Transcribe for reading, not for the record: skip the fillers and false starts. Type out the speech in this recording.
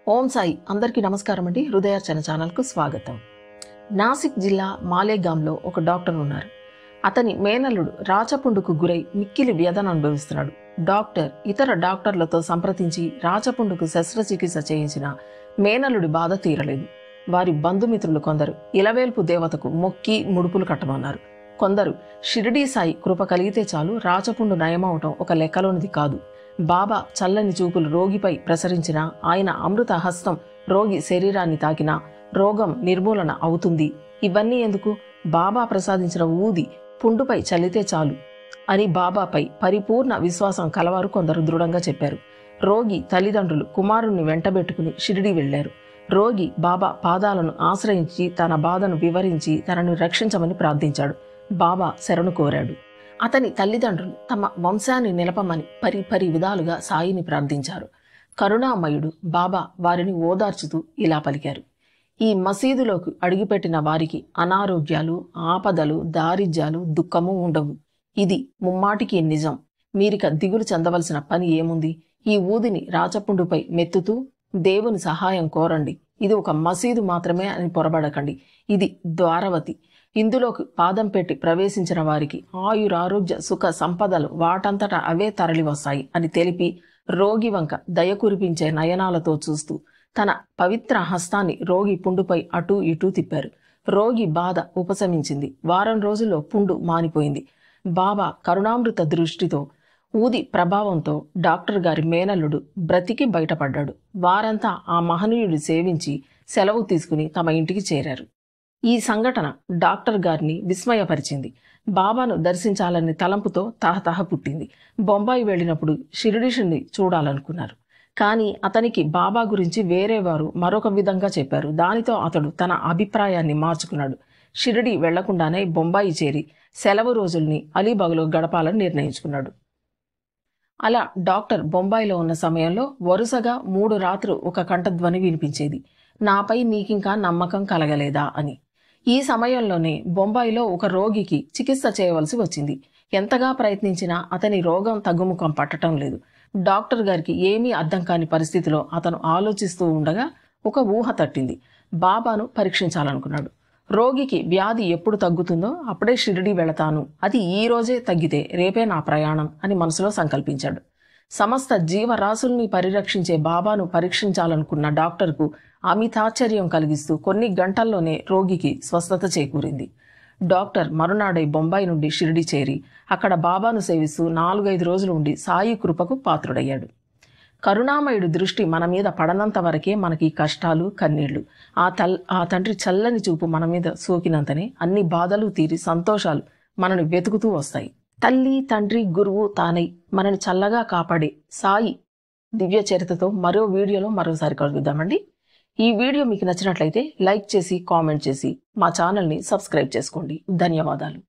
ఓం సాయి అందరికీ నమస్కారం అండి. హృదయార్చన ఛానల్కు స్వాగతం. నాసిక్ జిల్లా మాలేగాంలో ఒక డాక్టర్ ఉన్నారు. అతని మేనల్లుడు రాచపుండుకు గురై మిక్కిలి వ్యధను అనుభవిస్తున్నాడు. డాక్టర్ ఇతర డాక్టర్లతో సంప్రదించి రాచపుండుకు శస్త్రచికిత్స చేయించిన మేనల్లుడి బాధ తీరలేదు. వారి బంధుమిత్రులు కొందరు ఇలవేల్పు దేవతకు మొక్కి ముడుపులు కట్టమన్నారు. కొందరు షిరిడీ సాయి కృప కలిగితే చాలు రాచపుండు నయమవటం ఒక లెక్కలోనిది కాదు. బాబా చల్లని చూపులు రోగిపై ప్రసరించిన ఆయన అమృత హస్తం రోగి శరీరాన్ని తాకినా రోగం నిర్మూలన అవుతుంది. ఇవన్నీ ఎందుకు? బాబా ప్రసాదించిన ఊది పుండుపై చల్లితే చాలు అని బాబాపై పరిపూర్ణ విశ్వాసం కలవారు కొందరు దృఢంగా చెప్పారు. రోగి తల్లిదండ్రులు కుమారుణ్ణి వెంటబెట్టుకుని షిరిడీ వెళ్లారు. రోగి బాబా పాదాలను ఆశ్రయించి తన బాధను వివరించి తనను రక్షించమని ప్రార్థించాడు. బాబా శరణు కోరాడు. అతని తల్లిదండ్రులు తమ వంశాన్ని నిలపమని పరి విధాలుగా సాయిని ప్రార్థించారు. కరుణామయుడు బాబా వారిని ఓదార్చుతూ ఇలా పలికారు: ఈ మసీదులోకి అడుగుపెట్టిన వారికి అనారోగ్యాలు, ఆపదలు, దారిద్ర్యాలు, దుఃఖము ఉండవు. ఇది ముమ్మాటికి నిజం. మీరిక దిగులు చెందవలసిన పని ఏముంది? ఈ ఊదిని రాచపుండుపై మెత్తుతూ దేవుని సహాయం కోరండి. ఇది ఒక మసీదు మాత్రమే అని పొరబడకండి. ఇది ద్వారవతి. ఇందులోకి పాదం పెట్టి ప్రవేశించిన వారికి ఆయురారోగ్య సుఖ సంపదలు వాటంతటా అవే తరలి వస్తాయి అని తెలిపి రోగి వంక దయ కురిపించే నయనాలతో చూస్తూ తన పవిత్ర హస్తాన్ని రోగి పుండుపై అటూ ఇటూ తిప్పారు. రోగి బాధ ఉపశమించింది. వారం రోజుల్లో పుండు మానిపోయింది. బాబా కరుణామృత దృష్టితో ఊది ప్రభావంతో డాక్టర్ గారి మేనల్లుడు బ్రతికి బయటపడ్డాడు. వారంతా ఆ మహనీయుడు సేవించి సెలవు తీసుకుని తమ ఇంటికి చేరారు. ఈ సంఘటన డాక్టర్ గారిని విస్మయపరిచింది. బాబాను దర్శించాలని తలంపుతో తహతహ పుట్టింది. బొంబాయి వెళ్ళినప్పుడు షిరిడీషుని చూడాలనుకున్నారు. కానీ అతనికి బాబా గురించి వేరే వారు మరొక విధంగా చెప్పారు. దానితో అతడు తన అభిప్రాయాన్ని మార్చుకున్నాడు. షిరిడీ వెళ్లకుండానే బొంబాయి చేరి సెలవు రోజుల్ని అలీబాగ్లో గడపాలని నిర్ణయించుకున్నాడు. అలా డాక్టర్ బొంబాయిలో ఉన్న సమయంలో వరుసగా 3 రాత్రులు ఒక కంఠధ్వని వినిపించేది: నాపై నీకింకా నమ్మకం కలగలేదా అని. ఈ సమయంలోనే బొంబాయిలో ఒక రోగికి చికిత్స చేయవలసి వచ్చింది. ఎంతగా ప్రయత్నించినా అతని రోగం తగ్గుముఖం పట్టడం లేదు. డాక్టర్ గారికి ఏమీ అర్థం కాని పరిస్థితిలో అతను ఆలోచిస్తూ ఉండగా ఒక ఊహ తట్టింది. బాబాను పరీక్షించాలనుకున్నాడు. రోగికి వ్యాధి ఎప్పుడు తగ్గుతుందో అప్పుడే షిరిడీ వెళతాను, అది ఈ రోజే తగ్గితే రేపే నా ప్రయాణం అని మనసులో సంకల్పించాడు. సమస్త జీవరాశుల్ని పరిరక్షించే బాబాను పరీక్షించాలనుకున్న డాక్టర్కు అమితాశ్చర్యం కలిగిస్తూ కొన్ని గంటల్లోనే రోగికి స్వస్థత చేకూరింది. డాక్టర్ మరునాడై బొంబాయి నుండి షిరిడీ చేరి అక్కడ బాబాను సేవిస్తూ 4-5 రోజులు ఉండి సాయి కృపకు పాత్రుడయ్యాడు. కరుణామయుడు దృష్టి మన మీద పడనంత వరకే మనకి కష్టాలు, కన్నీళ్లు. ఆ తండ్రి చల్లని చూపు మన మీద సోకినంతనే అన్ని బాధలు తీరి సంతోషాలు మనను వెతుకుతూ వస్తాయి. తల్లి, తండ్రి, గురువు తానై మనని చల్లగా కాపాడే సాయి దివ్య చరిత్రతో మరో వీడియోలో మరోసారి కలుద్దామండి. ఈ వీడియో మీకు నచ్చినట్లయితే లైక్ చేసి, కామెంట్ చేసి మా ఛానల్ని సబ్స్క్రైబ్ చేసుకోండి. ధన్యవాదాలు.